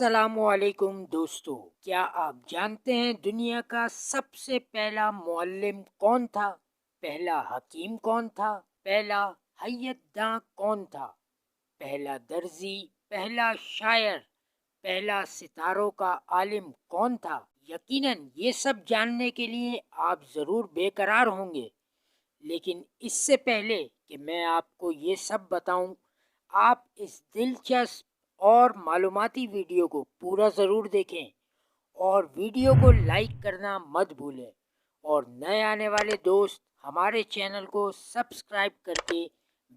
السلام علیکم دوستو، کیا آپ جانتے ہیں دنیا کا سب سے پہلا معلم کون تھا؟ پہلا حکیم کون تھا؟ پہلا حیت داں کون تھا؟ پہلا درزی، پہلا شاعر، پہلا ستاروں کا عالم کون تھا؟ یقیناً یہ سب جاننے کے لیے آپ ضرور بے قرار ہوں گے، لیکن اس سے پہلے کہ میں آپ کو یہ سب بتاؤں، آپ اس دلچسپ اور معلوماتی ویڈیو کو پورا ضرور دیکھیں اور ویڈیو کو لائک کرنا مت بھولیں، اور نئے آنے والے دوست ہمارے چینل کو سبسکرائب کر کے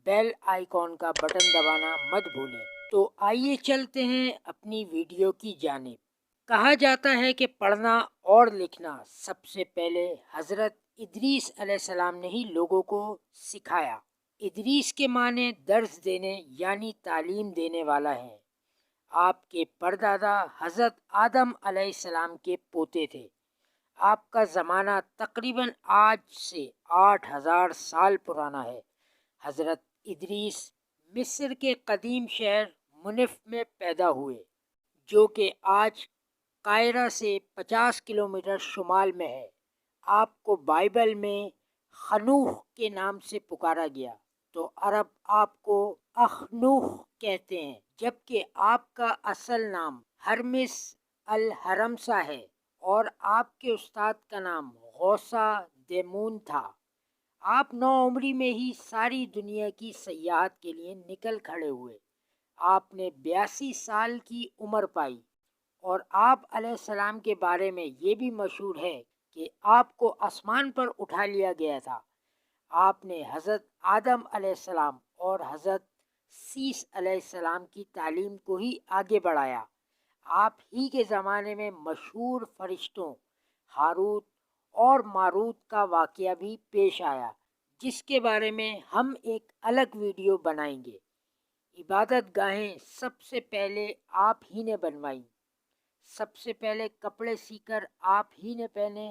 بیل آئیکن کا بٹن دبانا مت بھولیں۔ تو آئیے چلتے ہیں اپنی ویڈیو کی جانب۔ کہا جاتا ہے کہ پڑھنا اور لکھنا سب سے پہلے حضرت ادریس علیہ السلام نے ہی لوگوں کو سکھایا۔ ادریس کے معنی درس دینے یعنی تعلیم دینے والا ہے۔ آپ کے پردادا حضرت آدم علیہ السلام کے پوتے تھے۔ آپ کا زمانہ تقریباً آج سے 8000 سال پرانا ہے۔ حضرت ادریس مصر کے قدیم شہر منف میں پیدا ہوئے، جو کہ آج قاہرہ سے 50 کلومیٹر شمال میں ہے۔ آپ کو بائبل میں خنوخ کے نام سے پکارا گیا، تو عرب آپ کو اخنوخ کہتے ہیں، جبکہ آپ کا اصل نام ہرمس الحرمسا ہے اور آپ کے استاد کا نام غوثہ دیمون تھا۔ آپ 9 عمری میں ہی ساری دنیا کی سیاحت کے لیے نکل کھڑے ہوئے۔ آپ نے 82 سال کی عمر پائی، اور آپ علیہ السلام کے بارے میں یہ بھی مشہور ہے کہ آپ کو آسمان پر اٹھا لیا گیا تھا۔ آپ نے حضرت آدم علیہ السلام اور حضرت سیس علیہ السلام کی تعلیم کو ہی آگے بڑھایا۔ آپ ہی کے زمانے میں مشہور فرشتوں ہاروت اور ماروت کا واقعہ بھی پیش آیا، جس کے بارے میں ہم ایک الگ ویڈیو بنائیں گے۔ عبادت گاہیں سب سے پہلے آپ ہی نے بنوائیں، سب سے پہلے کپڑے سی کر آپ ہی نے پہنے۔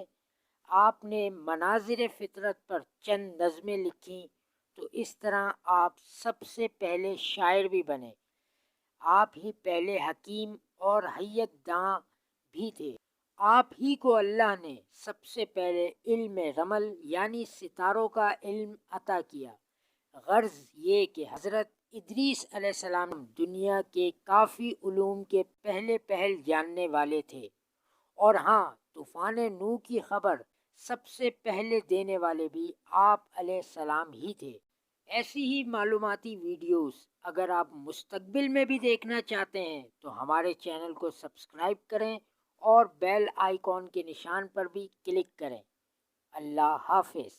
آپ نے مناظر فطرت پر چند نظمیں لکھیں، تو اس طرح آپ سب سے پہلے شاعر بھی بنے۔ آپ ہی پہلے حکیم اور حیت داں بھی تھے۔ آپ ہی کو اللہ نے سب سے پہلے علم رمل یعنی ستاروں کا علم عطا کیا۔ غرض یہ کہ حضرت ادریس علیہ السلام دنیا کے کافی علوم کے پہل جاننے والے تھے، اور ہاں، طوفان نوح کی خبر سب سے پہلے دینے والے بھی آپ علیہ السلام ہی تھے۔ ایسی ہی معلوماتی ویڈیوز اگر آپ مستقبل میں بھی دیکھنا چاہتے ہیں تو ہمارے چینل کو سبسکرائب کریں اور بیل آئیکن کے نشان پر بھی کلک کریں۔ اللہ حافظ۔